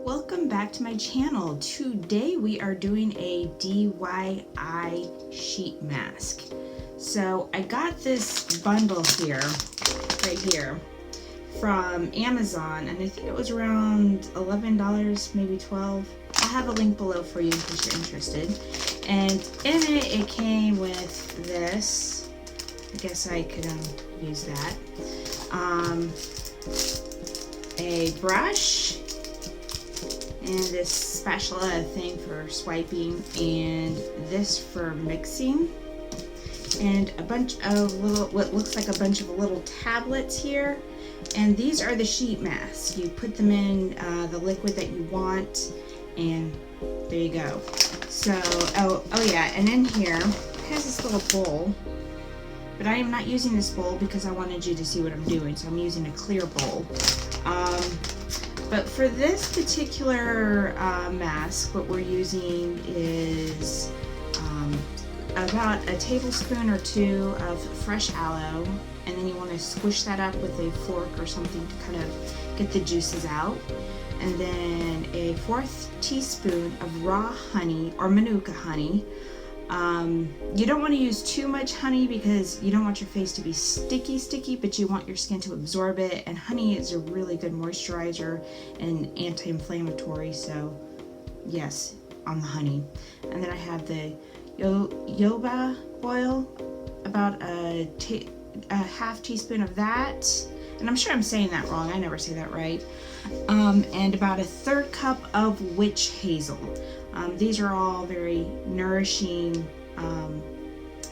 welcome back to my channel. Today we are doing a DIY sheet mask. So I got this bundle here, right here, from Amazon, and I think it was around $11, maybe $12. I'll have a link below for you in case you're interested. And in it came with this. I guess I could use that. A brush, and this spatula thing for swiping, and this for mixing, and a bunch of little, what looks like a bunch of little tablets here. And these are the sheet masks. You put them in the liquid that you want, and there you go. So, oh yeah, and in here it has this little bowl, but I am not using this bowl because I wanted you to see what I'm doing, so I'm using a clear bowl. But for this particular mask, what we're using is about a tablespoon or two of fresh aloe, and then you want to squish that up with a fork or something to kind of get the juices out. And then a 1/4 teaspoon of raw honey or manuka honey. You don't want to use too much honey because you don't want your face to be sticky, but you want your skin to absorb it, and honey is a really good moisturizer and anti-inflammatory, so yes, on the honey. And then I have the jojoba oil, about a 1/2 teaspoon of that, and I'm sure I'm saying that wrong, I never say that right, and about a 1/3 cup of witch hazel. These are all very nourishing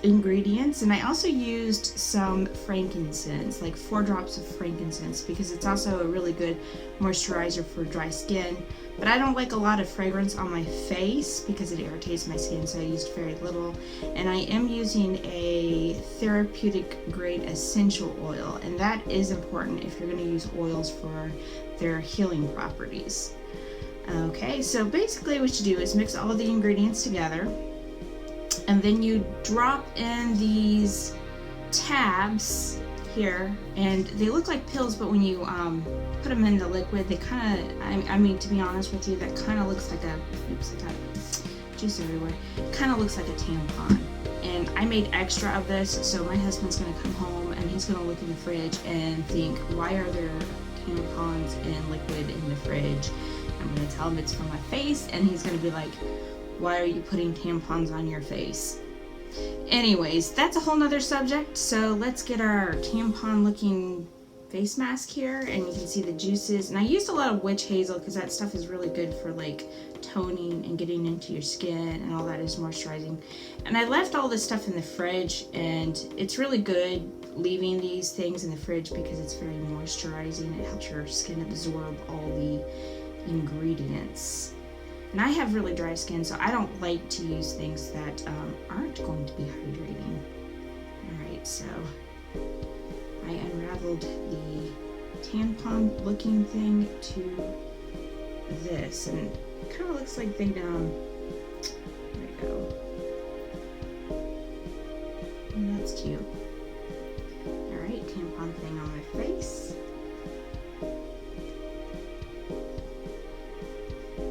ingredients, and I also used some frankincense, like 4 drops of frankincense, because it's also a really good moisturizer for dry skin. But I don't like a lot of fragrance on my face because it irritates my skin, so I used very little. And I am using a therapeutic grade essential oil, and that is important if you're going to use oils for their healing properties. Okay, so basically what you do is mix all of the ingredients together, and then you drop in these tabs here, and they look like pills, but when you put them in the liquid, they kind of, I mean, to be honest with you, that kind of looks like a, oops, I got juice everywhere, kind of looks like a tampon. And I made extra of this, so my husband's going to come home and he's going to look in the fridge and think, why are there tampons and liquid in the fridge? I'm going to tell him it's for my face, and he's going to be like, why are you putting tampons on your face? Anyways, that's a whole nother subject, so let's get our tampon looking face mask here, and you can see the juices. And I used a lot of witch hazel because that stuff is really good for like toning and getting into your skin, and all that is moisturizing. And I left all this stuff in the fridge, and it's really good leaving these things in the fridge because it's very moisturizing. It helps your skin absorb all the ingredients. And I have really dry skin, so I don't like to use things that aren't going to be hydrating. Alright, so I unraveled the tampon looking thing to this, and it kind of looks like they there we go. And that's cute. Alright, tampon thing on my face.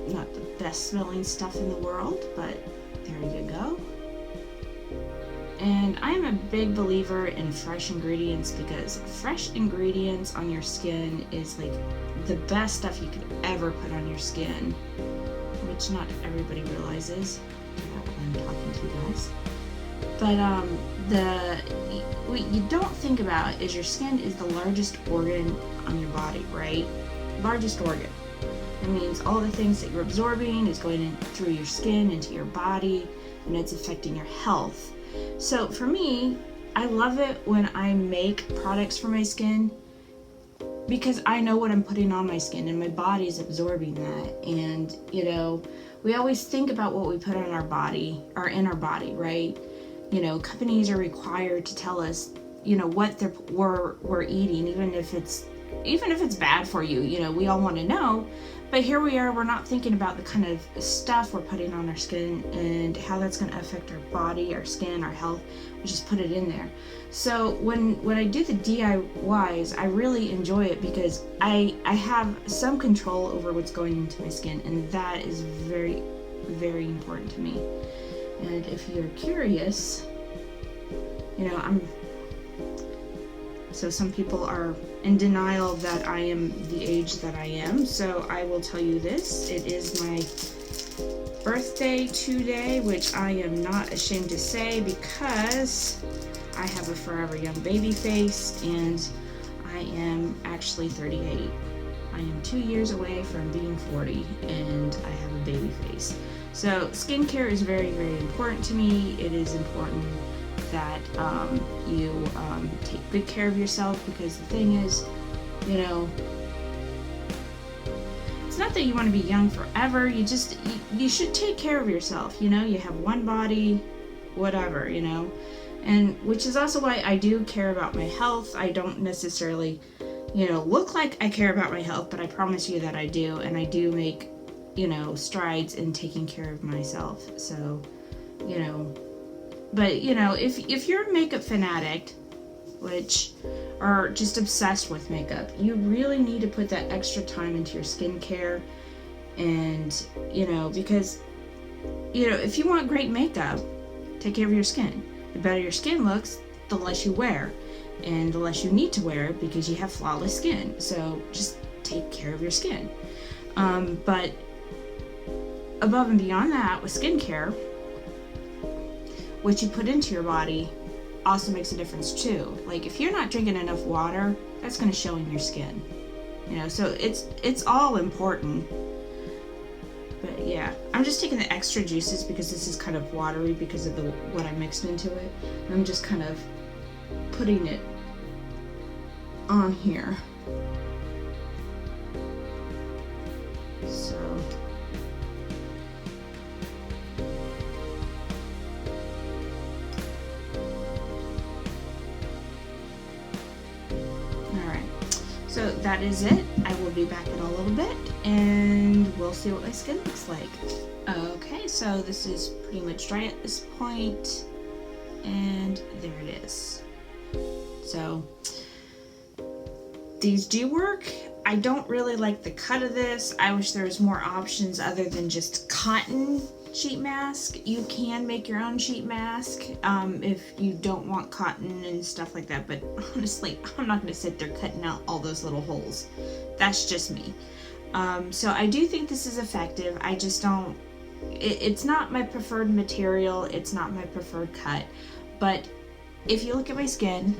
Not the best smelling stuff in the world, but there you go. And I'm a big believer in fresh ingredients because fresh ingredients on your skin is like the best stuff you could ever put on your skin, which not everybody realizes when I'm talking to you guys. But what you don't think about is your skin is the largest organ on your body, right? Largest organ. It means all the things that you're absorbing is going in through your skin into your body, and it's affecting your health. So for me, I love it when I make products for my skin because I know what I'm putting on my skin, and my body's absorbing that. And you know, we always think about what we put on our body or in our body, right? You know, companies are required to tell us, you know, what we're eating, even if it's even if it's bad for you, you know, we all want to know. But here we are, we're not thinking about the kind of stuff we're putting on our skin and how that's going to affect our body, our skin, our health. We just put it in there. So when I do the DIYs, I really enjoy it because I have some control over what's going into my skin, and that is very, very important to me. And if you're curious, you know, so some people are in denial that I am the age that I am, so I will tell you this. It is my birthday today, which I am not ashamed to say because I have a forever young baby face, and I am actually 38. I am 2 years away from being 40, and I have a baby face. So skincare is very, very important to me. It is important that you take good care of yourself, because the thing is, you know, it's not that you want to be young forever. You should take care of yourself. You know, you have one body, whatever, you know, and which is also why I do care about my health. I don't necessarily, you know, look like I care about my health, but I promise you that I do, and I do make, you know, strides in taking care of myself. So, you know, but you know, if you're a makeup fanatic, which are just obsessed with makeup, you really need to put that extra time into your skincare. And you know, because you know, if you want great makeup, take care of your skin. The better your skin looks, the less you wear, and the less you need to wear it because you have flawless skin. So just take care of your skin. But above and beyond that, with skincare, what you put into your body also makes a difference too. Like if you're not drinking enough water, that's going to show in your skin. You know, so it's all important. But yeah, I'm just taking the extra juices because this is kind of watery because of what I mixed into it. And I'm just kind of putting it on here. So So that is it. I will be back in a little bit and we'll see what my skin looks like. Okay, so this is pretty much dry at this point, and there it is. So these do work. I don't really like the cut of this. I wish there was more options other than just cotton sheet mask. You can make your own sheet mask if you don't want cotton and stuff like that, but honestly, I'm not going to sit there cutting out all those little holes. That's just me. So I do think this is effective. I just don't, it's not my preferred material, it's not my preferred cut, but if you look at my skin,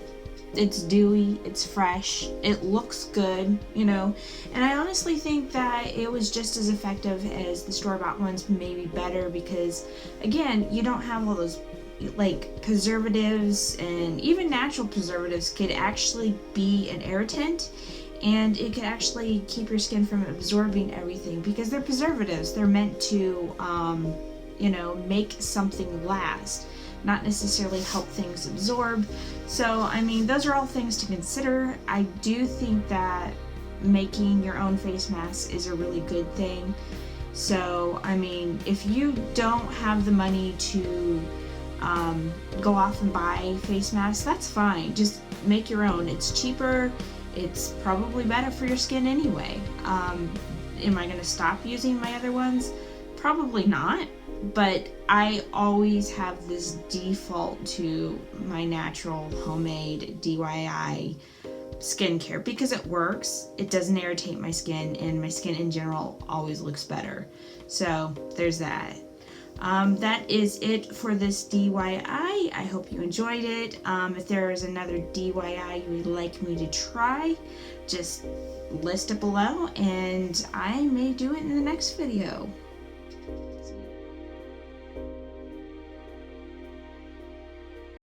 it's dewy, it's fresh, it looks good, you know, and I honestly think that it was just as effective as the store-bought ones, maybe better, because again, you don't have all those like preservatives, and even natural preservatives could actually be an irritant, and it could actually keep your skin from absorbing everything because they're preservatives. They're meant to you know, make something last, not necessarily help things absorb. So I mean, those are all things to consider. I do think that making your own face mask is a really good thing. So I mean, if you don't have the money to go off and buy face masks, that's fine. Just make your own. It's cheaper. It's probably better for your skin anyway. Am I going to stop using my other ones? Probably not. But I always have this default to my natural homemade DIY skincare because it works. It doesn't irritate my skin, and my skin in general always looks better. So there's that. That is it for this DIY. I hope you enjoyed it. If there is another DIY you would like me to try, just list it below and I may do it in the next video.